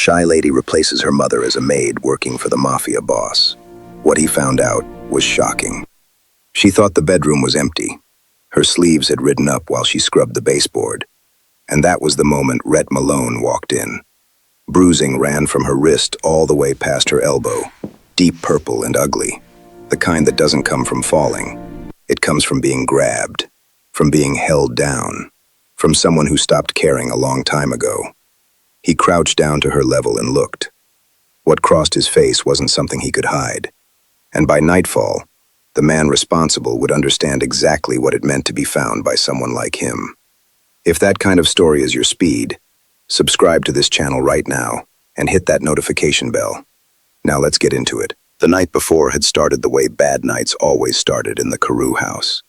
shy lady replaces her mother as a maid working for the Mafia boss. What he found out was shocking. She thought the bedroom was empty. Her sleeves had ridden up while she scrubbed the baseboard. And that was the moment Rhett Malone walked in. Bruising ran from her wrist all the way past her elbow, deep purple and ugly. The kind that doesn't come from falling. It comes from being grabbed, from being held down, from someone who stopped caring a long time ago. He crouched down to her level and looked. What crossed his face wasn't something he could hide. And by nightfall, the man responsible would understand exactly what it meant to be found by someone like him. If that kind of story is your speed, subscribe to this channel right now and hit that notification bell. Now let's get into it. The night before had started the way bad nights always started in the Carew house,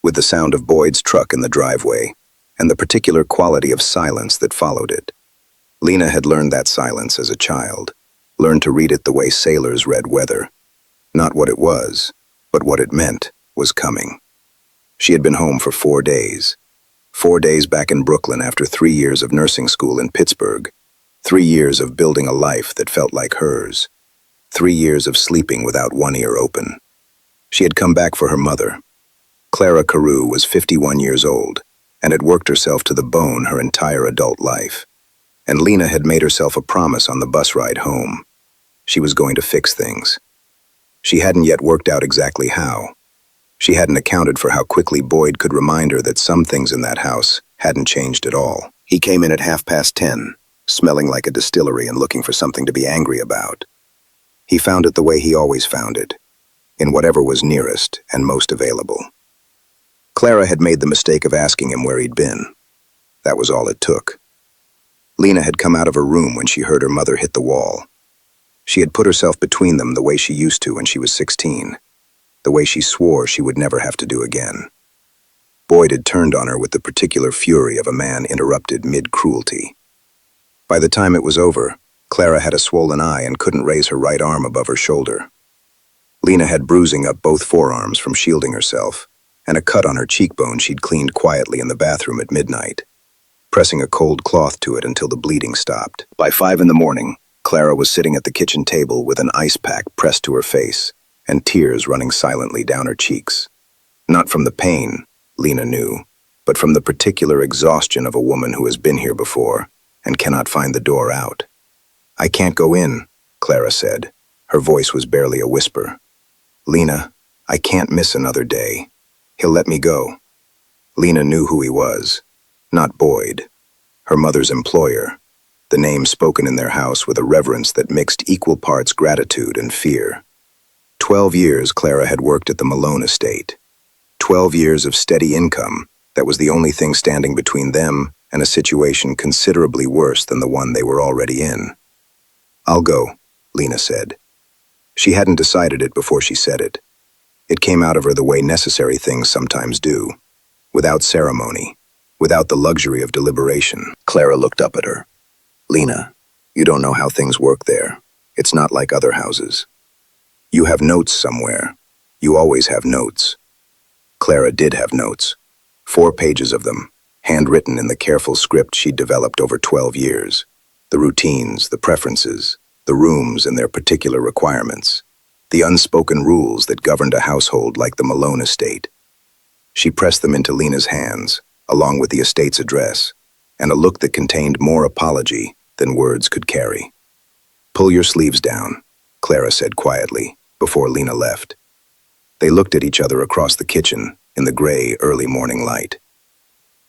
with the sound of Boyd's truck in the driveway and the particular quality of silence that followed it. Lena had learned that silence as a child, learned to read it the way sailors read weather. Not what it was, but what it meant was coming. She had been home for 4 days. 4 days back in Brooklyn after 3 years of nursing school in Pittsburgh. 3 years of building a life that felt like hers. 3 years of sleeping without one ear open. She had come back for her mother. Clara Carew was 51 years old and had worked herself to the bone her entire adult life. And Lena had made herself a promise on the bus ride home. She was going to fix things. She hadn't yet worked out exactly how. She hadn't accounted for how quickly Boyd could remind her that some things in that house hadn't changed at all. He came in at 10:30, smelling like a distillery and looking for something to be angry about. He found it the way he always found it, in whatever was nearest and most available. Clara had made the mistake of asking him where he'd been. That was all it took. Lena had come out of her room when she heard her mother hit the wall. She had put herself between them the way she used to when she was 16, the way she swore she would never have to do again. Boyd had turned on her with the particular fury of a man interrupted mid-cruelty. By the time it was over, Clara had a swollen eye and couldn't raise her right arm above her shoulder. Lena had bruising up both forearms from shielding herself, and a cut on her cheekbone she'd cleaned quietly in the bathroom at midnight, pressing a cold cloth to it until the bleeding stopped. By 5 in the morning, Clara was sitting at the kitchen table with an ice pack pressed to her face and tears running silently down her cheeks. Not from the pain, Lena knew, but from the particular exhaustion of a woman who has been here before and cannot find the door out. "I can't go in," Clara said. Her voice was barely a whisper. "Lena, I can't miss another day. He'll let me go." Lena knew who he was. Not Boyd. Her mother's employer. The name spoken in their house with a reverence that mixed equal parts gratitude and fear. 12 years Clara had worked at the Malone estate. 12 years of steady income that was the only thing standing between them and a situation considerably worse than the one they were already in. "I'll go," Lena said. She hadn't decided it before she said it. It came out of her the way necessary things sometimes do, without ceremony, without the luxury of deliberation. Clara looked up at her. "Lena, you don't know how things work there. It's not like other houses. You have notes somewhere. You always have notes." Clara did have notes. 4 pages of them, handwritten in the careful script she'd developed over 12 years. The routines, the preferences, the rooms and their particular requirements. The unspoken rules that governed a household like the Malone estate. She pressed them into Lena's hands, along with the estate's address, and a look that contained more apology than words could carry. "Pull your sleeves down," Clara said quietly, before Lena left. They looked at each other across the kitchen in the gray, early morning light.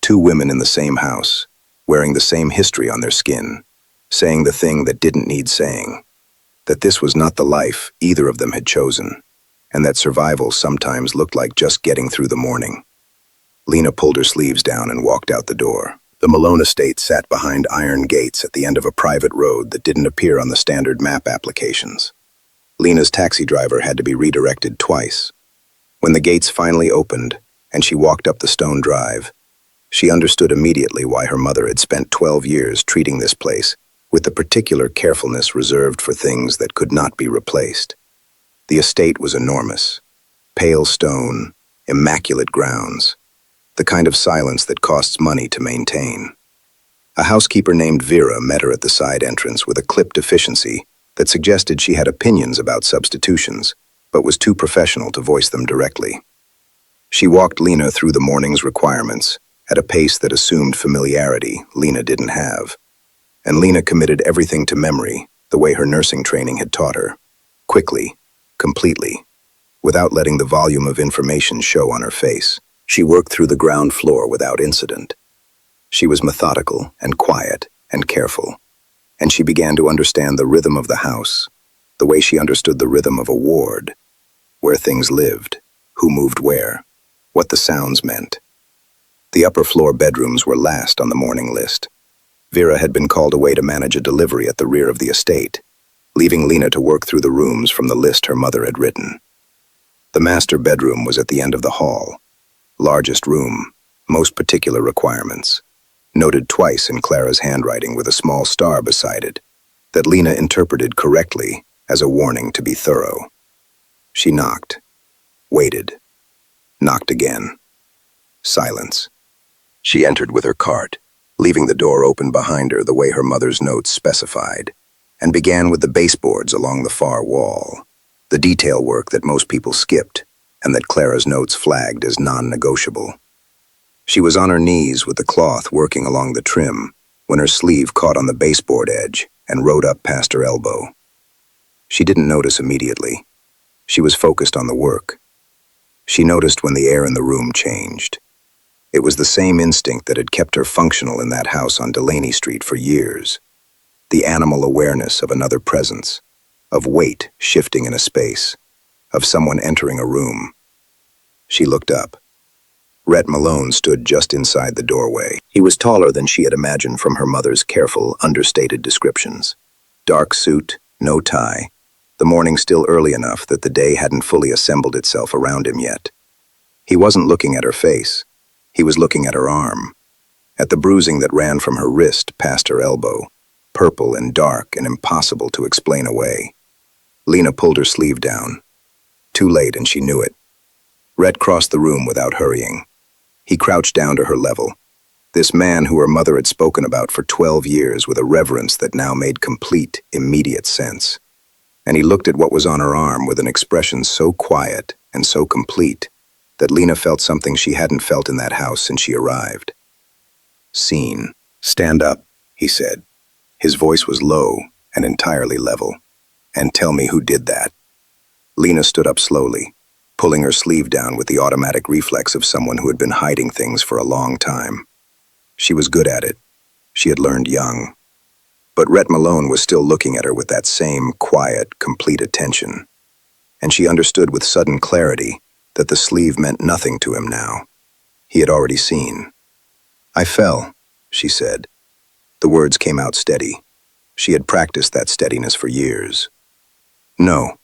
2 women in the same house, wearing the same history on their skin, saying the thing that didn't need saying, that this was not the life either of them had chosen, and that survival sometimes looked like just getting through the morning. Lena pulled her sleeves down and walked out the door. The Malone estate sat behind iron gates at the end of a private road that didn't appear on the standard map applications. Lena's taxi driver had to be redirected twice. When the gates finally opened and she walked up the stone drive, she understood immediately why her mother had spent 12 years treating this place with the particular carefulness reserved for things that could not be replaced. The estate was enormous. Pale stone, immaculate grounds, the kind of silence that costs money to maintain. A housekeeper named Vera met her at the side entrance with a clipped efficiency that suggested she had opinions about substitutions, but was too professional to voice them directly. She walked Lena through the morning's requirements at a pace that assumed familiarity Lena didn't have. And Lena committed everything to memory, the way her nursing training had taught her. Quickly, completely, without letting the volume of information show on her face. She worked through the ground floor without incident. She was methodical and quiet and careful, and she began to understand the rhythm of the house, the way she understood the rhythm of a ward, where things lived, who moved where, what the sounds meant. The upper floor bedrooms were last on the morning list. Vera had been called away to manage a delivery at the rear of the estate, leaving Lena to work through the rooms from the list her mother had written. The master bedroom was at the end of the hall. Largest room, most particular requirements. Noted twice in Clara's handwriting with a small star beside it, that Lena interpreted correctly as a warning to be thorough. She knocked, waited, knocked again. Silence. She entered with her cart, leaving the door open behind her the way her mother's notes specified, and began with the baseboards along the far wall, the detail work that most people skipped and that Clara's notes flagged as non-negotiable. She was on her knees with the cloth working along the trim when her sleeve caught on the baseboard edge and rode up past her elbow. She didn't notice immediately. She was focused on the work. She noticed when the air in the room changed. It was the same instinct that had kept her functional in that house on Delaney Street for years. The animal awareness of another presence, of weight shifting in a space, of someone entering a room. She looked up. Rhett Malone stood just inside the doorway. He was taller than she had imagined from her mother's careful, understated descriptions. Dark suit, no tie. The morning still early enough that the day hadn't fully assembled itself around him yet. He wasn't looking at her face. He was looking at her arm, at the bruising that ran from her wrist past her elbow, purple and dark and impossible to explain away. Lena pulled her sleeve down. Too late, and she knew it. Rhett crossed the room without hurrying. He crouched down to her level. This man who her mother had spoken about for 12 years with a reverence that now made complete, immediate sense. And he looked at what was on her arm with an expression so quiet and so complete that Lena felt something she hadn't felt in that house since she arrived. Seen. Stand up, he said. His voice was low and entirely level. And tell me who did that. Lena stood up slowly, pulling her sleeve down with the automatic reflex of someone who had been hiding things for a long time. She was good at it. She had learned young. But Rhett Malone was still looking at her with that same quiet, complete attention. And she understood with sudden clarity that the sleeve meant nothing to him now. He had already seen. I fell, she said. The words came out steady. She had practiced that steadiness for years. No,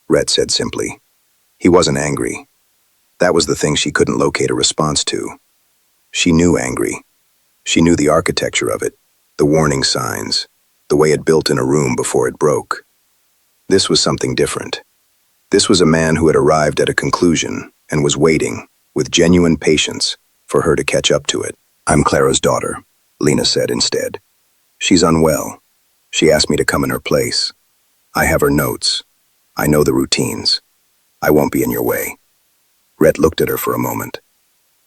Rhett said simply. He wasn't angry. That was the thing she couldn't locate a response to. She knew angry. She knew the architecture of it, the warning signs, the way it built in a room before it broke. This was something different. This was a man who had arrived at a conclusion and was waiting, with genuine patience, for her to catch up to it. I'm Clara's daughter, Lena said instead. She's unwell. She asked me to come in her place. I have her notes. I know the routines. I won't be in your way. Rhett looked at her for a moment.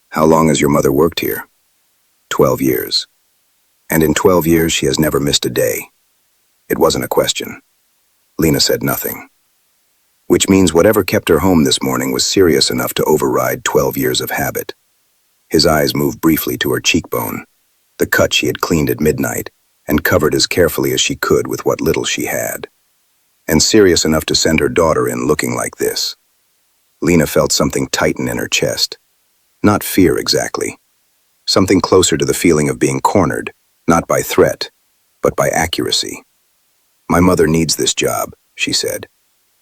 How long has your mother worked here? 12 years. And in 12 years she has never missed a day. It wasn't a question. Lena said nothing. Which means whatever kept her home this morning was serious enough to override 12 years of habit. His eyes moved briefly to her cheekbone, the cut she had cleaned at midnight and covered as carefully as she could with what little she had. And serious enough to send her daughter in looking like this. Lena felt something tighten in her chest. Not fear exactly. Something closer to the feeling of being cornered, not by threat, but by accuracy. My mother needs this job, she said.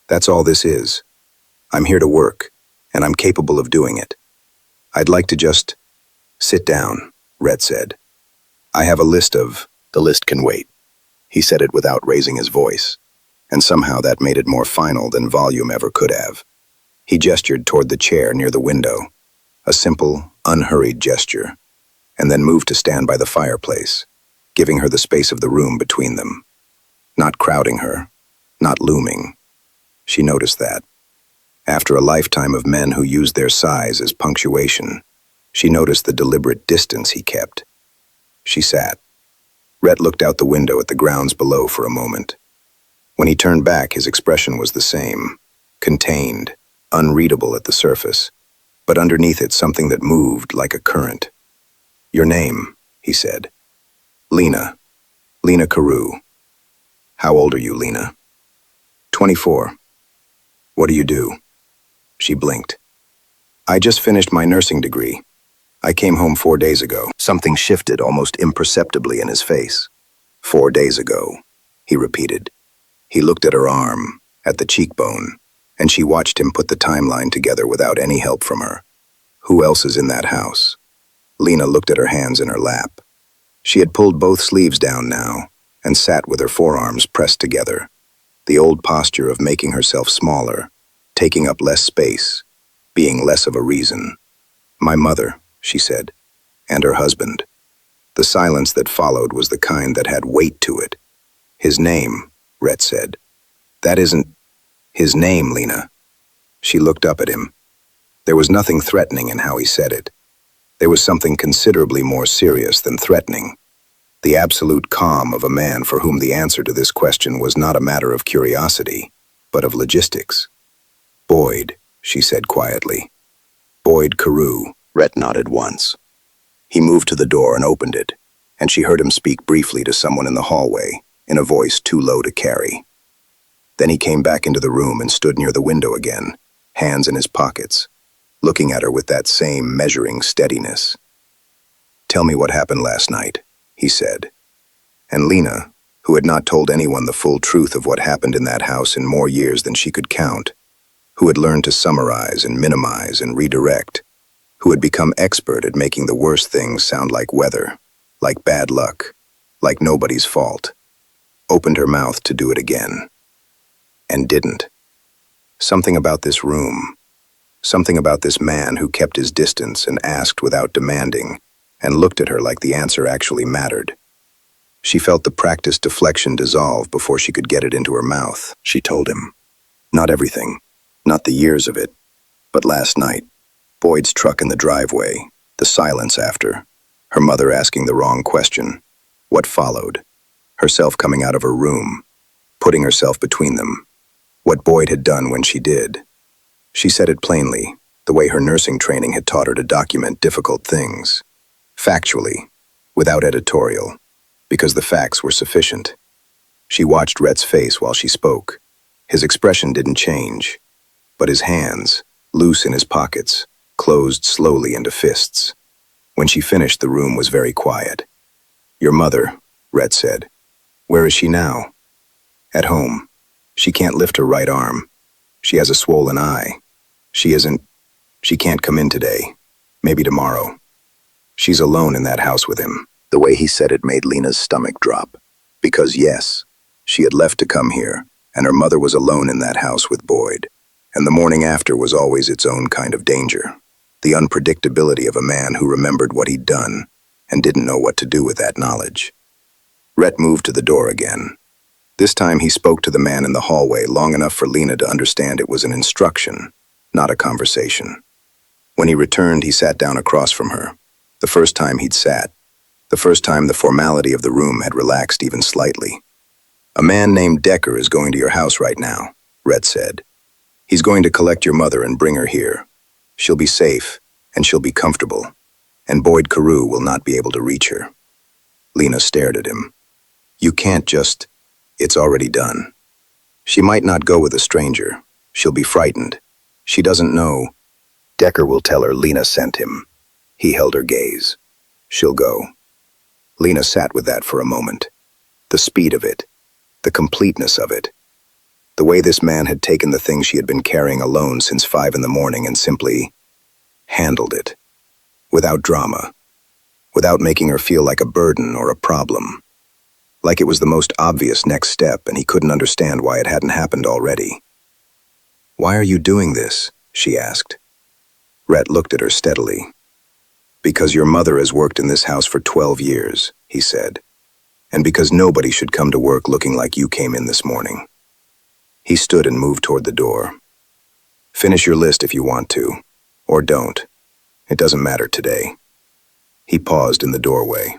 That's all this is. I'm here to work, and I'm capable of doing it. I'd like to just sit down, Rhett said. I have a list of, the list can wait. He said it without raising his voice, and somehow that made it more final than volume ever could have. He gestured toward the chair near the window, a simple, unhurried gesture, and then moved to stand by the fireplace, giving her the space of the room between them. Not crowding her, not looming. She noticed that. After a lifetime of men who used their size as punctuation, she noticed the deliberate distance he kept. She sat. Rhett looked out the window at the grounds below for a moment. When he turned back, his expression was the same, contained, unreadable at the surface, but underneath it something that moved like a current. "Your name," he said. "Lena. Lena Carew." "How old are you, Lena?" 24. "What do you do?" She blinked. "I just finished my nursing degree. I came home 4 days ago." Something shifted almost imperceptibly in his face. 4 days ago, he repeated. He looked at her arm, at the cheekbone, and she watched him put the timeline together without any help from her. Who else is in that house? Lena looked at her hands in her lap. She had pulled both sleeves down now and sat with her forearms pressed together, the old posture of making herself smaller, taking up less space, being less of a reason. "My mother," she said, "and her husband." The silence that followed was the kind that had weight to it. "His name," Rhett said. "That isn't his name, Lena." She looked up at him. There was nothing threatening in how he said it. There was something considerably more serious than threatening. The absolute calm of a man for whom the answer to this question was not a matter of curiosity, but of logistics. "Boyd," she said quietly. "Boyd Carew." Rhett nodded once. He moved to the door and opened it, and she heard him speak briefly to someone in the hallway, in a voice too low to carry. Then he came back into the room and stood near the window again, hands in his pockets, looking at her with that same measuring steadiness. "Tell me what happened last night," he said. And Lena, who had not told anyone the full truth of what happened in that house in more years than she could count, who had learned to summarize and minimize and redirect, who had become expert at making the worst things sound like weather, like bad luck, like nobody's fault, opened her mouth to do it again. And didn't. Something about this room, something about this man who kept his distance and asked without demanding, and looked at her like the answer actually mattered. She felt the practiced deflection dissolve before she could get it into her mouth. She told him. Not everything, not the years of it, but last night. Boyd's truck in the driveway, the silence after, her mother asking the wrong question, what followed, herself coming out of her room, putting herself between them, what Boyd had done when she did. She said it plainly, the way her nursing training had taught her to document difficult things, factually, without editorial, because the facts were sufficient. She watched Rhett's face while she spoke. His expression didn't change, but his hands, loose in his pockets, closed slowly into fists. When she finished, the room was very quiet. "Your mother," Rhett said. "Where is she now?" "At home. She can't lift her right arm. She has a swollen eye. She can't come in today. Maybe tomorrow." She's alone in that house with him. The way he said it made Lena's stomach drop. Because yes, she had left to come here, and her mother was alone in that house with Boyd. And the morning after was always its own kind of danger. The unpredictability of a man who remembered what he'd done and didn't know what to do with that knowledge. Rhett moved to the door again. This time he spoke to the man in the hallway long enough for Lena to understand it was an instruction, not a conversation. When he returned, he sat down across from her. The first time he'd sat. The first time the formality of the room had relaxed even slightly. "A man named Decker is going to your house right now," Rhett said. "He's going to collect your mother and bring her here. She'll be safe, and she'll be comfortable, and Boyd Carew will not be able to reach her." Lena stared at him. "You can't just... It's already done. She might not go with a stranger. She'll be frightened. She doesn't know." "Decker will tell her Lena sent him." He held her gaze. "She'll go." Lena sat with that for a moment. The speed of it, the completeness of it. The way this man had taken the thing she had been carrying alone since 5 in the morning and simply handled it. Without drama. Without making her feel like a burden or a problem. Like it was the most obvious next step and he couldn't understand why it hadn't happened already. "Why are you doing this?" she asked. Rhett looked at her steadily. "Because your mother has worked in this house for 12 years, he said. And because nobody should come to work looking like you came in this morning. He stood and moved toward the door. Finish your list if you want to, or don't. It doesn't matter today. He paused in the doorway.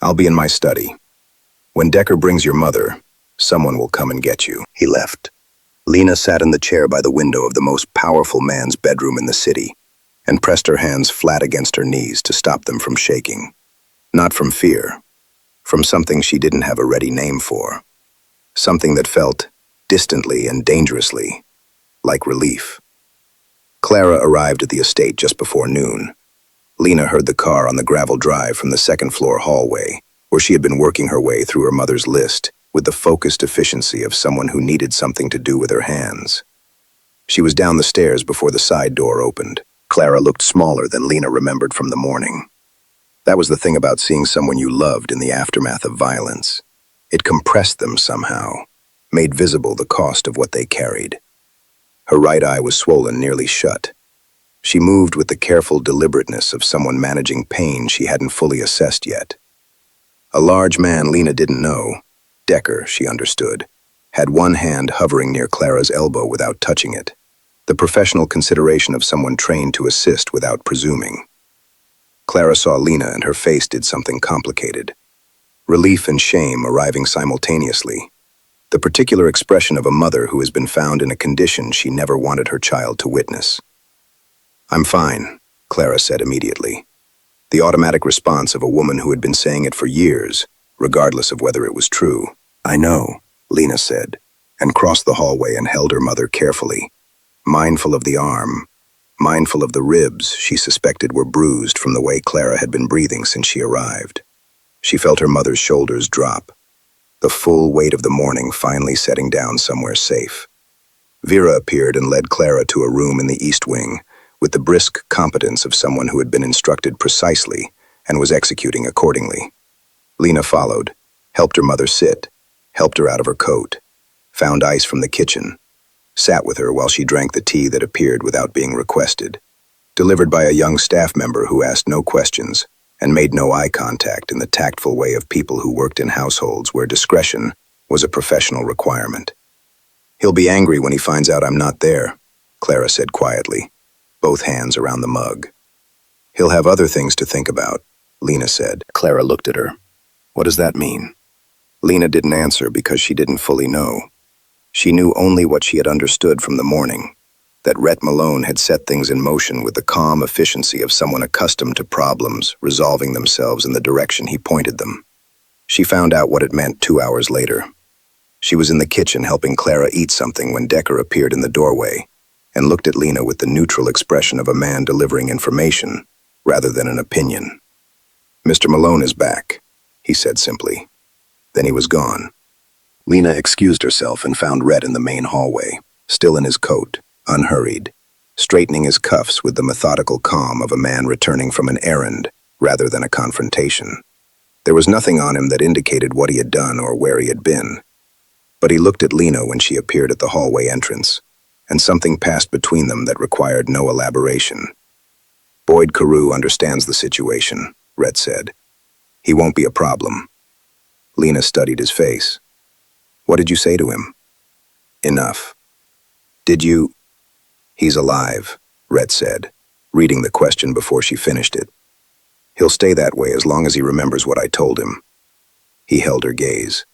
I'll be in my study. When Decker brings your mother, someone will come and get you. He left. Lena sat in the chair by the window of the most powerful man's bedroom in the city and pressed her hands flat against her knees to stop them from shaking. Not from fear, from something she didn't have a ready name for. Something that felt, distantly and dangerously, like relief. Clara arrived at the estate just before noon. Lena heard the car on the gravel drive from the second-floor hallway, where she had been working her way through her mother's list with the focused efficiency of someone who needed something to do with her hands. She was down the stairs before the side door opened. Clara looked smaller than Lena remembered from the morning. That was the thing about seeing someone you loved in the aftermath of violence. It compressed them somehow, made visible the cost of what they carried. Her right eye was swollen nearly shut. She moved with the careful deliberateness of someone managing pain she hadn't fully assessed yet. A large man Lena didn't know, Decker, she understood, had one hand hovering near Clara's elbow without touching it, the professional consideration of someone trained to assist without presuming. Clara saw Lena and her face did something complicated. Relief and shame arriving simultaneously. The particular expression of a mother who has been found in a condition she never wanted her child to witness. I'm fine, Clara said immediately. The automatic response of a woman who had been saying it for years, regardless of whether it was true. I know, Lena said, and crossed the hallway and held her mother carefully, mindful of the arm, mindful of the ribs she suspected were bruised from the way Clara had been breathing since she arrived. She felt her mother's shoulders drop, the full weight of the morning finally setting down somewhere safe. Vera appeared and led Clara to a room in the east wing, with the brisk competence of someone who had been instructed precisely and was executing accordingly. Lena followed, helped her mother sit, helped her out of her coat, found ice from the kitchen, sat with her while she drank the tea that appeared without being requested, delivered by a young staff member who asked no questions and made no eye contact in the tactful way of people who worked in households where discretion was a professional requirement. He'll be angry when he finds out I'm not there, Clara said quietly, both hands around the mug. He'll have other things to think about, Lena said. Clara looked at her. What does that mean? Lena didn't answer because she didn't fully know. She knew only what she had understood from the morning, that Rhett Malone had set things in motion with the calm efficiency of someone accustomed to problems resolving themselves in the direction he pointed them. She found out what it meant 2 hours later. She was in the kitchen helping Clara eat something when Decker appeared in the doorway and looked at Lena with the neutral expression of a man delivering information rather than an opinion. Mr. Malone is back, he said simply. Then he was gone. Lena excused herself and found Rhett in the main hallway, still in his coat, unhurried, straightening his cuffs with the methodical calm of a man returning from an errand rather than a confrontation. There was nothing on him that indicated what he had done or where he had been. But he looked at Lena when she appeared at the hallway entrance, and something passed between them that required no elaboration. Boyd Carew understands the situation, Rhett said. He won't be a problem. Lena studied his face. What did you say to him? Enough. Did you? He's alive, Rhett said, reading the question before she finished it. He'll stay that way as long as he remembers what I told him. He held her gaze.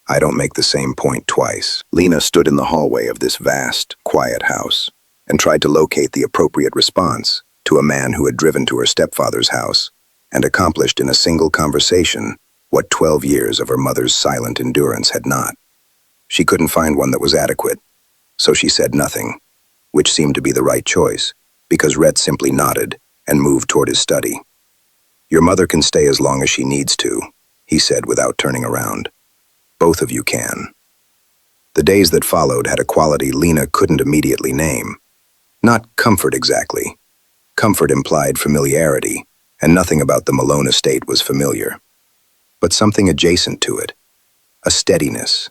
I don't make the same point twice. Lena stood in the hallway of this vast, quiet house and tried to locate the appropriate response to a man who had driven to her stepfather's house and accomplished in a single conversation what 12 years of her mother's silent endurance had not. She couldn't find one that was adequate, so she said nothing, which seemed to be the right choice, because Rhett simply nodded and moved toward his study. Your mother can stay as long as she needs to, he said without turning around. Both of you can. The days that followed had a quality Lena couldn't immediately name. Not comfort exactly. Comfort implied familiarity, and nothing about the Malone estate was familiar. But something adjacent to it. A steadiness.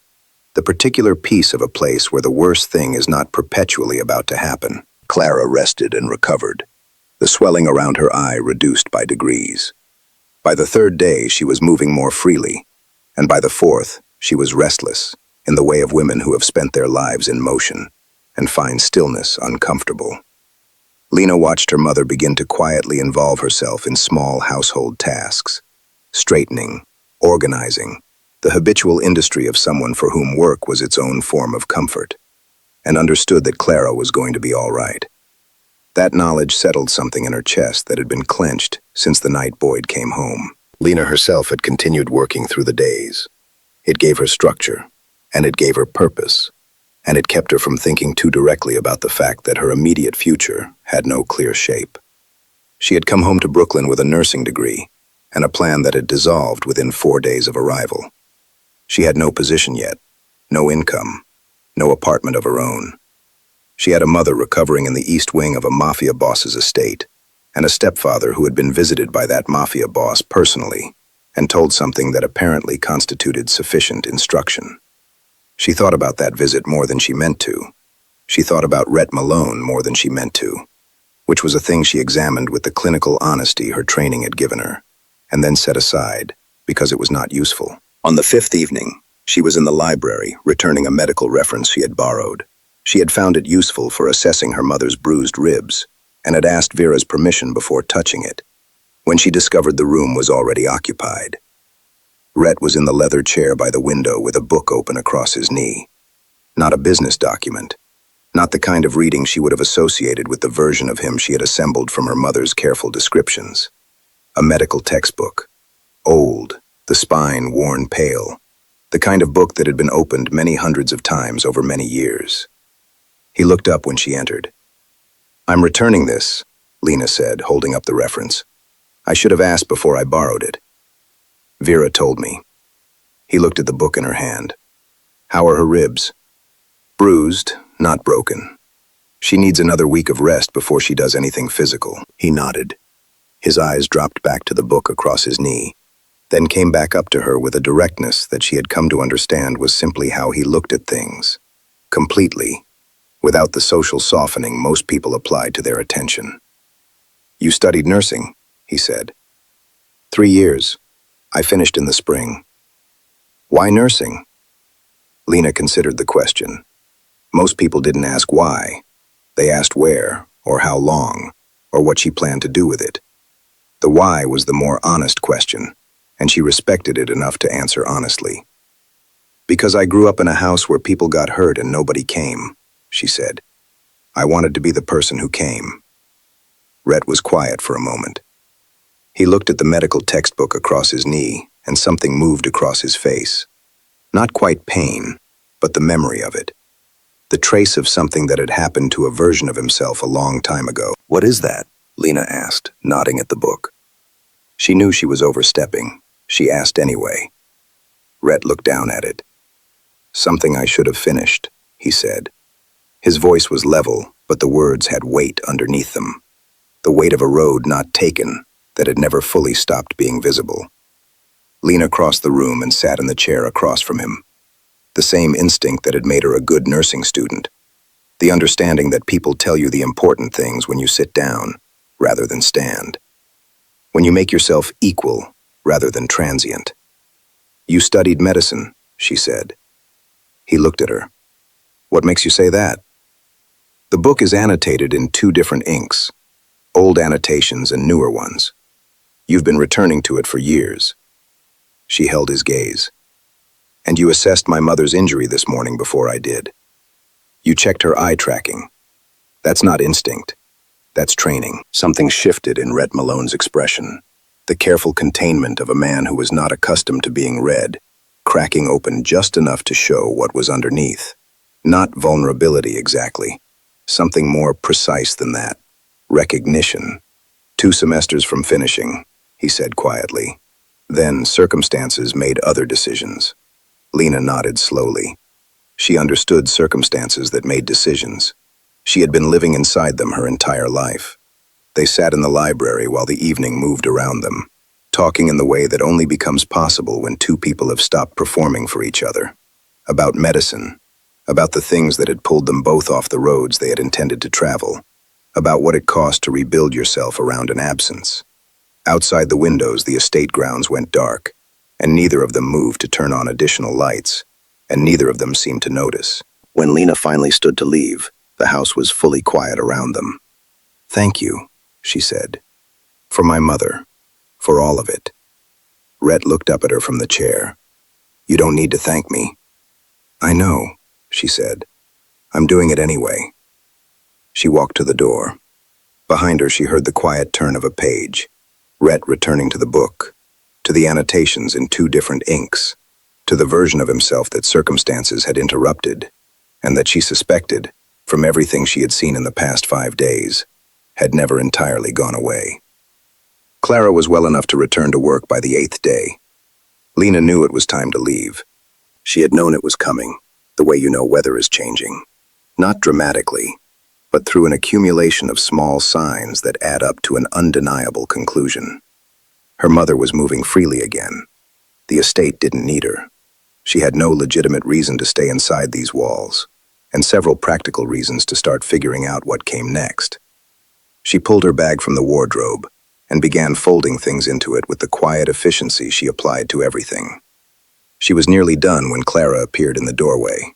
The particular piece of a place where the worst thing is not perpetually about to happen. Clara rested and recovered, the swelling around her eye reduced by degrees. By the third day, she was moving more freely, And by the fourth, she was restless, in the way of women who have spent their lives in motion and find stillness uncomfortable. Lena watched her mother begin to quietly involve herself in small household tasks, straightening, organizing, the habitual industry of someone for whom work was its own form of comfort, and understood that Clara was going to be all right. That knowledge settled something in her chest that had been clenched since the night Boyd came home. Lena herself had continued working through the days. It gave her structure, and it gave her purpose, and it kept her from thinking too directly about the fact that her immediate future had no clear shape. She had come home to Brooklyn with a nursing degree and a plan that had dissolved within 4 days of arrival. She had no position yet, no income, no apartment of her own. She had a mother recovering in the east wing of a Mafia boss's estate, and a stepfather who had been visited by that Mafia boss personally and told something that apparently constituted sufficient instruction. She thought about that visit more than she meant to. She thought about Rhett Malone more than she meant to, which was a thing she examined with the clinical honesty her training had given her, and then set aside because it was not useful. On the fifth evening, she was in the library, returning a medical reference she had borrowed. She had found it useful for assessing her mother's bruised ribs, and had asked Vera's permission before touching it, when she discovered the room was already occupied. Rhett was in the leather chair by the window with a book open across his knee. Not a business document, not the kind of reading she would have associated with the version of him she had assembled from her mother's careful descriptions. A medical textbook, old, the spine worn pale, the kind of book that had been opened many hundreds of times over many years. He looked up when she entered. "I'm returning this," Lena said, holding up the reference. "I should have asked before I borrowed it." Vera told me. He looked at the book in her hand. "How are her ribs?" "Bruised, not broken. She needs another week of rest before she does anything physical." He nodded. His eyes dropped back to the book across his knee, then came back up to her with a directness that she had come to understand was simply how he looked at things. Completely, without the social softening most people applied to their attention. "You studied nursing," he said. "3 years. I finished in the spring." "Why nursing?" Lena considered the question. Most people didn't ask why. They asked where, or how long, or what she planned to do with it. The why was the more honest question, and she respected it enough to answer honestly. "Because I grew up in a house where people got hurt and nobody came," she said. "I wanted to be the person who came." Rhett was quiet for a moment. He looked at the medical textbook across his knee, and something moved across his face. Not quite pain, but the memory of it. The trace of something that had happened to a version of himself a long time ago. "What is that?" Lena asked, nodding at the book. She knew she was overstepping. She asked anyway. Rhett looked down at it. "Something I should have finished," he said. His voice was level, but the words had weight underneath them. The weight of a road not taken, that had never fully stopped being visible. Lena crossed the room and sat in the chair across from him. The same instinct that had made her a good nursing student. The understanding that people tell you the important things when you sit down, rather than stand. When you make yourself equal, rather than transient. "You studied medicine," she said. He looked at her. "What makes you say that?" "The book is annotated in 2 different inks. Old annotations and newer ones. You've been returning to it for years." She held his gaze. "And you assessed my mother's injury this morning before I did. You checked her eye tracking. That's not instinct. That's training." Something shifted in Rhett Malone's expression. The careful containment of a man who was not accustomed to being read, cracking open just enough to show what was underneath. Not vulnerability exactly. Something more precise than that. Recognition. 2 semesters from finishing, he said quietly. Then circumstances made other decisions. Lena nodded slowly. She understood circumstances that made decisions. She had been living inside them her entire life. They sat in the library while the evening moved around them, talking in the way that only becomes possible when 2 people have stopped performing for each other. About medicine, about the things that had pulled them both off the roads they had intended to travel, about what it cost to rebuild yourself around an absence. Outside the windows, the estate grounds went dark, and neither of them moved to turn on additional lights, and neither of them seemed to notice. When Lena finally stood to leave, the house was fully quiet around them. "Thank you," she said. "For my mother. For all of it." Rhett looked up at her from the chair. "You don't need to thank me." "I know," she said. "I'm doing it anyway." She walked to the door. Behind her, she heard the quiet turn of a page, Rhett returning to the book, to the annotations in 2 different inks, to the version of himself that circumstances had interrupted, and that she suspected, from everything she had seen in the past 5 days, had never entirely gone away. Clara was well enough to return to work by the 8th day. Lena knew it was time to leave. She had known it was coming, the way you know weather is changing. Not dramatically, but through an accumulation of small signs that add up to an undeniable conclusion. Her mother was moving freely again. The estate didn't need her. She had no legitimate reason to stay inside these walls, and several practical reasons to start figuring out what came next. She pulled her bag from the wardrobe and began folding things into it with the quiet efficiency she applied to everything. She was nearly done when Clara appeared in the doorway.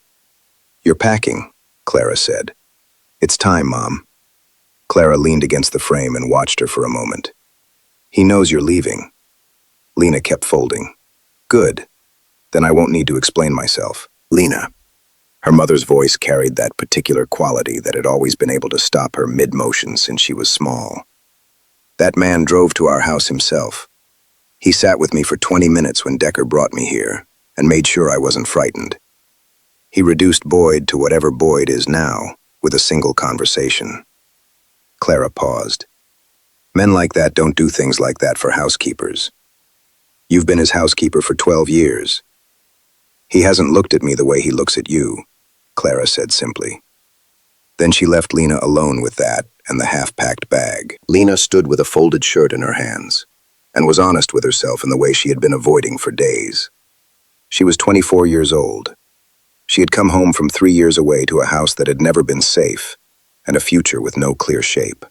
"You're packing," Clara said. "It's time, Mom." Clara leaned against the frame and watched her for a moment. "He knows you're leaving." Lena kept folding. "Good. Then I won't need to explain myself." "Lena." Her mother's voice carried that particular quality that had always been able to stop her mid-motion since she was small. "That man drove to our house himself. He sat with me for 20 minutes when Decker brought me here and made sure I wasn't frightened. He reduced Boyd to whatever Boyd is now with a single conversation." Clara paused. "Men like that don't do things like that for housekeepers. You've been his housekeeper for 12 years. He hasn't looked at me the way he looks at you," Clara said simply. Then she left Lena alone with that and the half-packed bag. Lena stood with a folded shirt in her hands and was honest with herself in the way she had been avoiding for days. She was 24 years old. She had come home from 3 years away to a house that had never been safe and a future with no clear shape.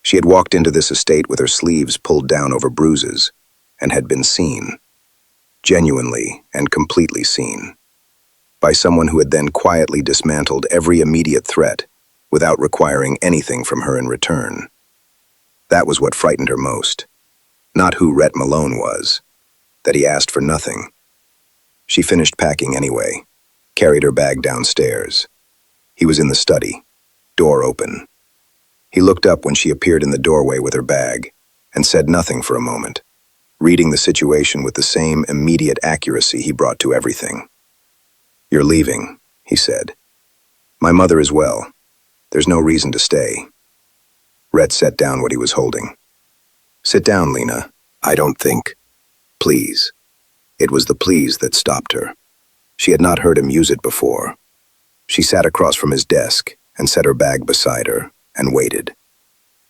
She had walked into this estate with her sleeves pulled down over bruises and had been seen, genuinely and completely seen, by someone who had then quietly dismantled every immediate threat without requiring anything from her in return. That was what frightened her most. Not who Rhett Malone was, that he asked for nothing. She finished packing anyway, carried her bag downstairs. He was in the study, door open. He looked up when she appeared in the doorway with her bag and said nothing for a moment, reading the situation with the same immediate accuracy he brought to everything. "You're leaving," he said. "My mother is well. There's no reason to stay." Rhett set down what he was holding. "Sit down, Lena. I don't think. Please." It was the please that stopped her. She had not heard him use it before. She sat across from his desk and set her bag beside her and waited.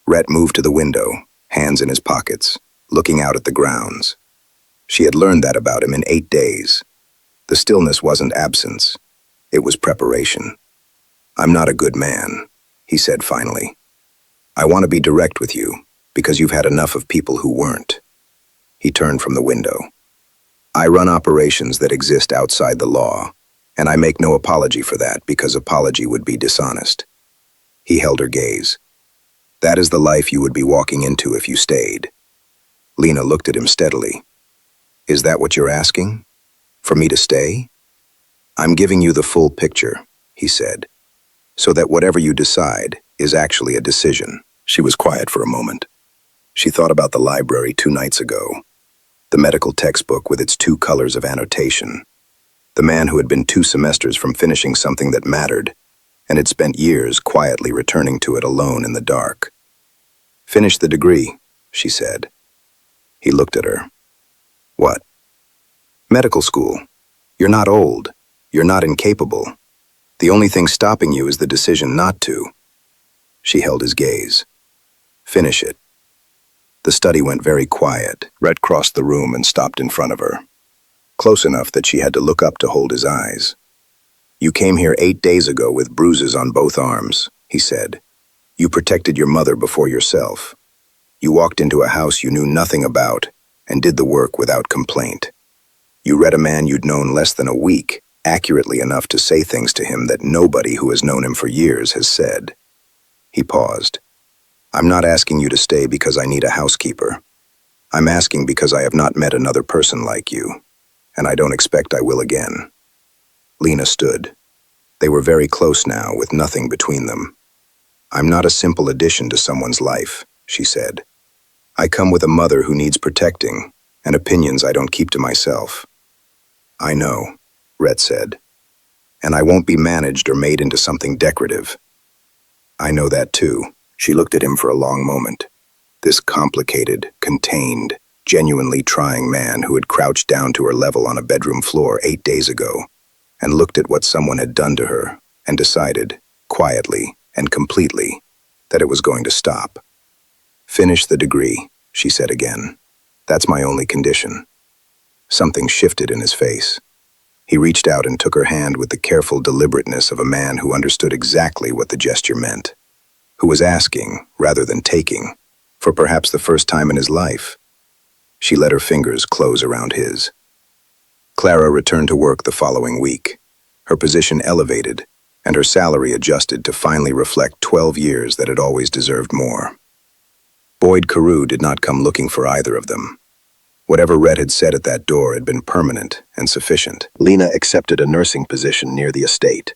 Rhett moved to the window, hands in his pockets, looking out at the grounds. She had learned that about him in 8 days. The stillness wasn't absence. It was preparation. "I'm not a good man," he said finally. "I want to be direct with you because you've had enough of people who weren't." He turned from the window. "I run operations that exist outside the law, and I make no apology for that because apology would be dishonest." He held her gaze. "That is the life you would be walking into if you stayed." Lena looked at him steadily. "Is that what you're asking? For me to stay?" "I'm giving you the full picture," he said, "so that whatever you decide is actually a decision." She was quiet for a moment. She thought about the library 2 nights ago, the medical textbook with its 2 colors of annotation, the man who had been 2 semesters from finishing something that mattered and had spent years quietly returning to it alone in the dark. "Finish the degree," she said. He looked at her. "What?" "Medical school. You're not old. You're not incapable. The only thing stopping you is the decision not to." She held his gaze. "Finish it." The study went very quiet. Rhett crossed the room and stopped in front of her, close enough that she had to look up to hold his eyes. "You came here 8 days ago with bruises on both arms," he said. "You protected your mother before yourself. You walked into a house you knew nothing about and did the work without complaint. You read a man you'd known less than a week, accurately enough to say things to him that nobody who has known him for years has said. He paused. I'm not asking you to stay because I need a housekeeper. I'm asking because I have not met another person like you, and I don't expect I will again. Lena stood. They were very close now, with nothing between them. I'm not a simple addition to someone's life, she said. I come with a mother who needs protecting, and opinions I don't keep to myself. I know, Rhett said, and I won't be managed or made into something decorative. I know that too. She looked at him for a long moment. This complicated, contained, genuinely trying man who had crouched down to her level on a bedroom floor 8 days ago and looked at what someone had done to her and decided, quietly and completely, that it was going to stop. Finish the degree, she said again. That's my only condition. Something shifted in his face. He reached out and took her hand with the careful deliberateness of a man who understood exactly what the gesture meant, who was asking, rather than taking, for perhaps the first time in his life. She let her fingers close around his. Clara returned to work the following week. Her position elevated, and her salary adjusted to finally reflect 12 years that had always deserved more. Boyd Carew did not come looking for either of them. Whatever Rhett had said at that door had been permanent and sufficient. Lena accepted a nursing position near the estate,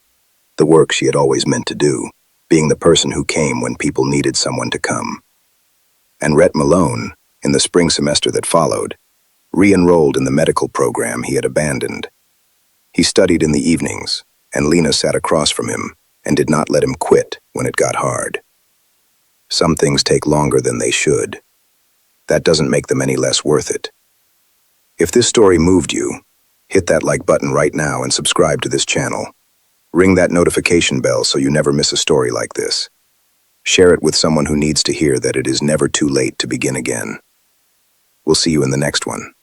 the work she had always meant to do, being the person who came when people needed someone to come. And Rhett Malone, in the spring semester that followed, re-enrolled in the medical program he had abandoned. He studied in the evenings, and Lena sat across from him and did not let him quit when it got hard. Some things take longer than they should. That doesn't make them any less worth it. If this story moved you, hit that like button right now and subscribe to this channel. Ring that notification bell so you never miss a story like this. Share it with someone who needs to hear that it is never too late to begin again. We'll see you in the next one.